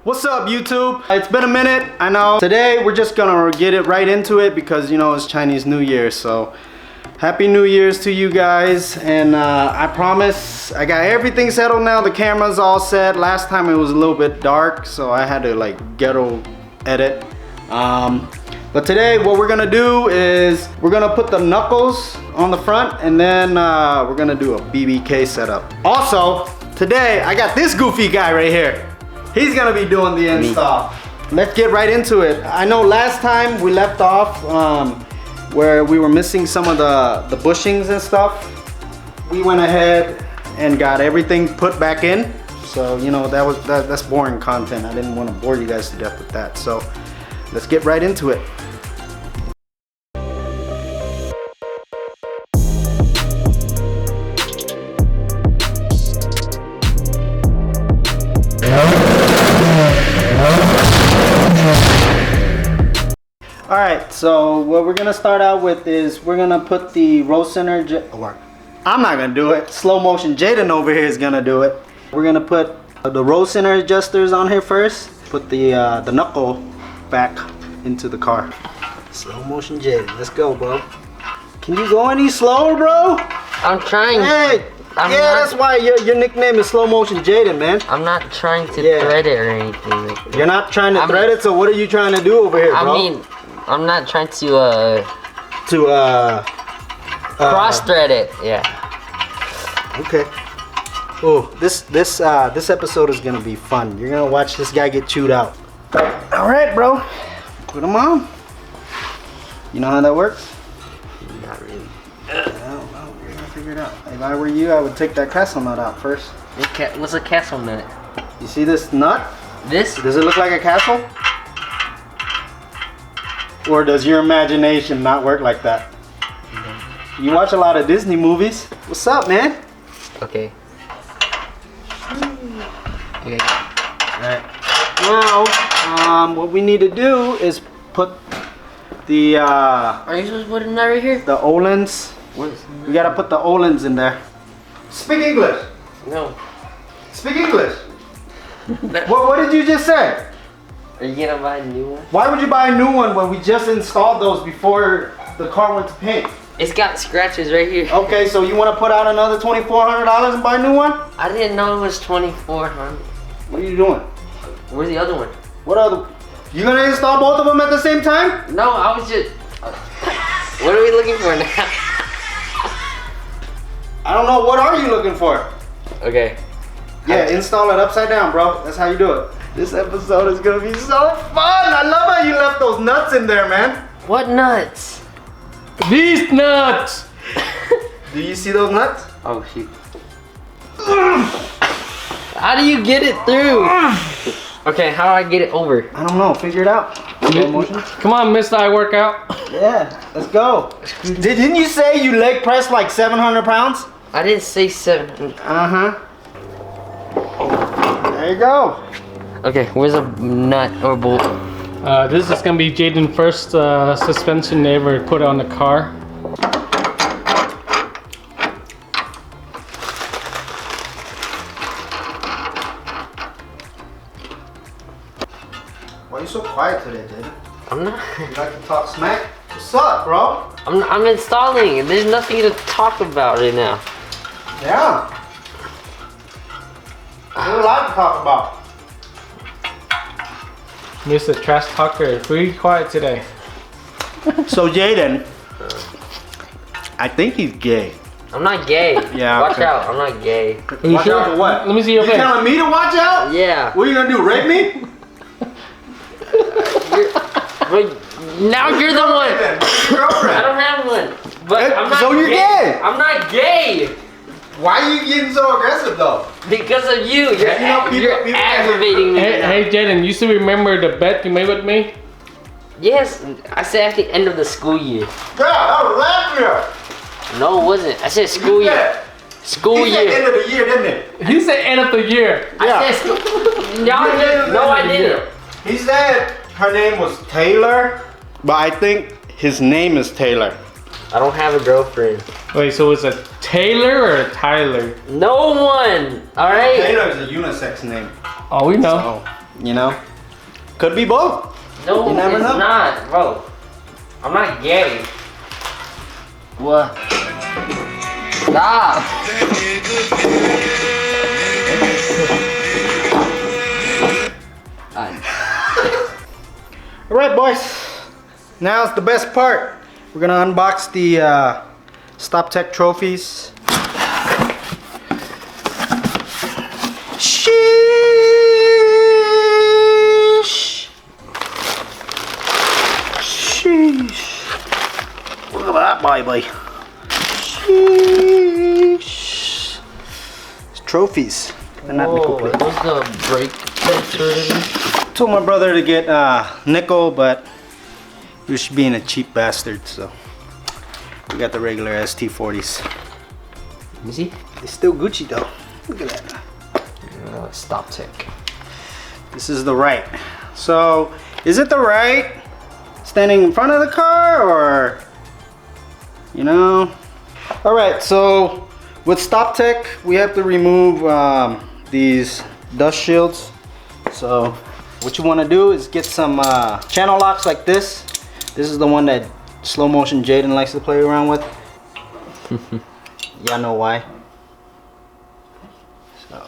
What's up, YouTube? It's been a minute, I know. Today we're just gonna get it right into it because you know it's Chinese New Year, so Happy New Year's to you guys. And I promise I got everything settled now. The camera's all set. Last time it was a little bit dark, so I had to like ghetto edit. But today what we're gonna do is we're gonna put the knuckles on the front, and then we're gonna do a BBK setup. Also, today I got this goofy guy right here. He's gonna be doing the install. Let's get right into it. I know last time we left off where we were missing some of the bushings and stuff. We went ahead and got everything put back in. So you know that's boring content. I didn't want to bore you guys to death with that. So let's get right into it. Alright, so what we're gonna start out with is we're gonna put the roll center, I'm not gonna do it. Slow motion Jaden over here is gonna do it. We're gonna put the roll center adjusters on here first. Put the knuckle back into the car. Slow motion Jaden, let's go, bro. Can you go any slower, bro? I'm trying. Hey, that's why your nickname is Slow Motion Jaden, man. I'm not trying to thread it or anything like that. You're not trying to thread it, so what are you trying to do over here, bro? I mean, I'm not trying to cross thread it. Yeah. Okay. Oh, this episode is gonna be fun. You're gonna watch this guy get chewed out. All right, bro. Put him on. You know how that works? Not really. Well, we're gonna figure it out. If I were you, I would take that castle nut out first. What's a castle nut? You see this nut? This? Does it look like a castle? Or does your imagination not work like that? You watch a lot of Disney movies. What's up, man? Okay. Okay. Alright. Now, what we need to do is put the Are you supposed to put it right here? the Olens. We gotta put the Olens in there. Speak English. No. Speak English. What did you just say? Are you gonna buy a new one? Why would you buy a new one when we just installed those before the car went to paint? It's got scratches right here. Okay, so you want to put out another $2,400 and buy a new one? I didn't know it was $2,400. What are you doing? Where's the other one? What other? You gonna install both of them at the same time? No, I was just. What are we looking for now? I don't know. What are you looking for? Okay. Yeah, install it upside down, bro. That's how you do it. This episode is gonna be so fun. I love how you left those nuts in there, man. What nuts? These nuts! Do you see those nuts? Oh shoot. How do you get it through? Okay, how do I get it over? I don't know. Figure it out. Come on, Mr. I work out. Yeah, let's go. Didn't you say you leg press like 700 pounds? I didn't say 7. Uh-huh. There you go. Okay, where's a nut or bolt? This is gonna be Jaden's first suspension they ever put on the car. Why are you so quiet today, Jaden? I'm not. You like to talk smack? What's up, bro? I'm installing. There's nothing to talk about right now. Yeah. There's a lot to talk about. Mr. Trash Talker, pretty quiet today. So Jaden, I think he's gay. I'm not gay. Yeah, Watch okay. out. I'm not gay. Are you Watch sure? out for what? Let me see your You face. telling me to watch out? Yeah. What are you gonna do? Rape me? Now you're the one. Your girlfriend. I don't have one. But I'm not So you're gay. I'm not gay. Why are you getting so aggressive though? Because of you. You're, You know, people aggravating me. Hey Jaden, you still remember the bet you made with me? Yes, I said at the end of the school year. Yeah, that was last year. No, it wasn't. I said school year. School He said year. end of the year, didn't it? He said end of the year. Yeah. I said school. No, I didn't. He said her name was Taylor, but I think his name is Taylor. I don't have a girlfriend. Wait, so it's a Taylor or a Tyler? No one. All right. Taylor is a unisex name. Oh, we know. So, You know? Could be both. No, You never it's know. not, bro. I'm not gay. What? Stop. All right, boys. Now's the best part. We're gonna unbox the StopTech trophies. Sheesh. Sheesh. Look at that, boy. Sheesh. It's trophies. They're not nickel Whoa, plates. what's the break picture? Told my brother to get nickel, but he was being a cheap bastard, so we got the regular ST40s. Let me see. They're still Gucci though. Look at that. StopTech. This is the right. So, is it the right standing in front of the car, or, you know? All right, so with StopTech, we have to remove these dust shields. So what you want to do is get some channel locks like this. This is the one that slow motion Jaden likes to play around with. Y'all know why. So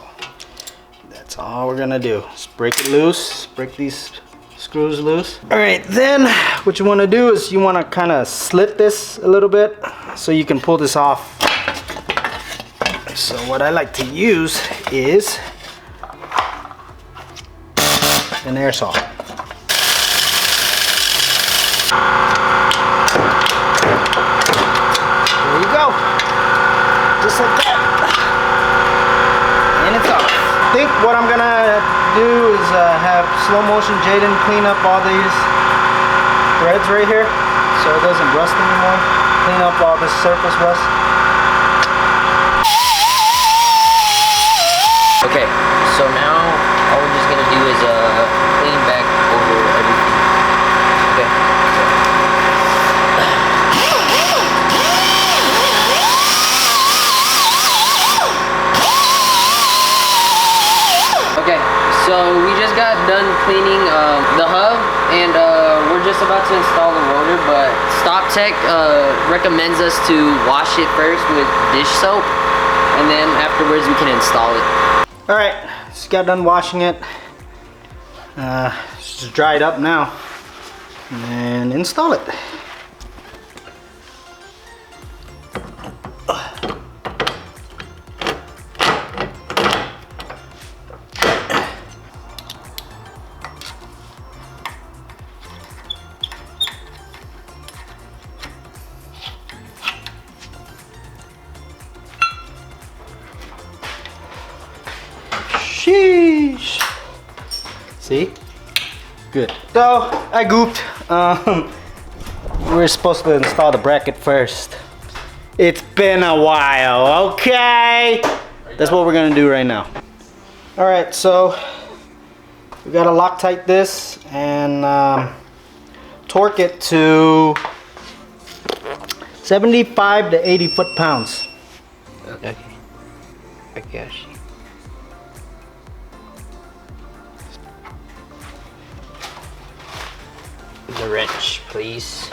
that's all we're gonna do. Just break it loose, break these screws loose. All right, then what you want to do is you want to kind of slit this a little bit so you can pull this off. So what I like to use is an air saw. There you go. Just like that. And it's off. I think what I'm gonna do is have slow motion Jaden clean up all these threads right here so it doesn't rust anymore. Clean up all this surface rust. Okay, so now all we're just gonna do is clean back over everything. Okay. Okay, so we just got done cleaning the hub, and we're just about to install the rotor, but StopTech recommends us to wash it first with dish soap, and then afterwards we can install it. All right, just got done washing it. It's just dried up now, and install it. Sheesh. See? Good. So, I gooped. We're supposed to install the bracket first. It's been a while, okay? That's what we're gonna do right now. Alright, so we gotta Loctite this and torque it to 75 to 80 foot-pounds. Okay. I guess. The wrench, please.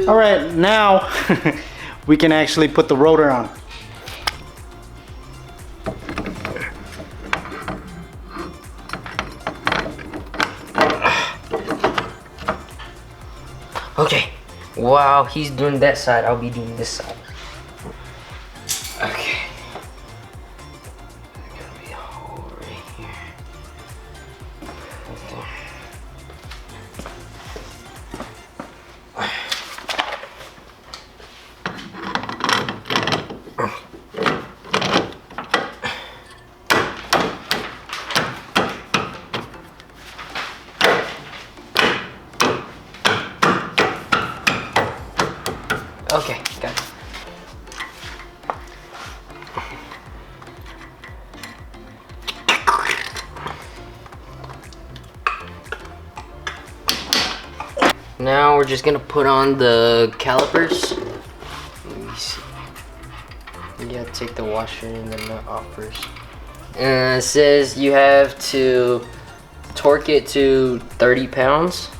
All right, now we can actually put the rotor on. Okay. While he's doing that side, I'll be doing this side. Okay. There's gonna be a hole right here. Right there. Okay, got it. Now we're just gonna put on the calipers. Let me see. You gotta take the washer and the nut off first. And it says you have to torque it to 30 pounds.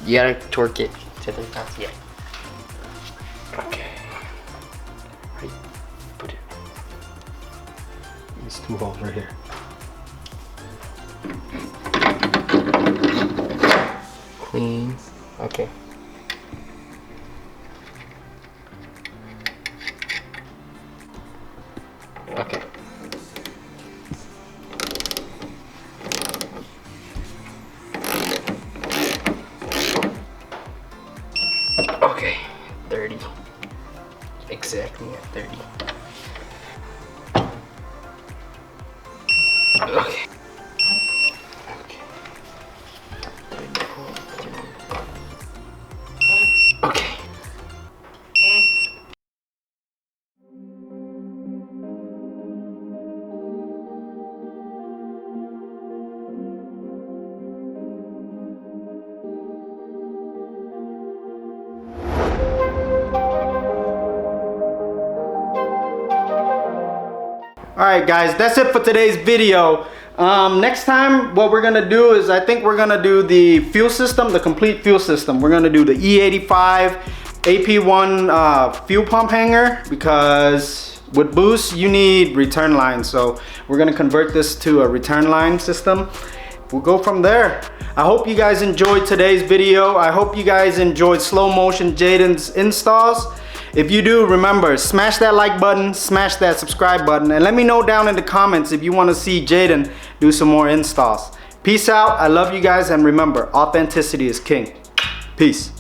You gotta torque it to 30 pounds, yeah. Okay. Right, put it. These two holes right here. Clean. Okay. Okay. Okay, 30. Exactly at 30. Okay. Okay. Alright guys, that's it for today's video. Next time what we're gonna do is I think we're gonna do the fuel system, the complete fuel system. We're gonna do the E85 AP1 fuel pump hanger, because with boost you need return lines. So we're gonna convert this to a return line system. We'll go from there. I hope you guys enjoyed today's video. I hope you guys enjoyed slow motion Jaden's installs. If you do, remember, smash that like button, smash that subscribe button, and let me know down in the comments if you want to see Jaden do some more installs. Peace out. I love you guys, and remember, authenticity is king. Peace.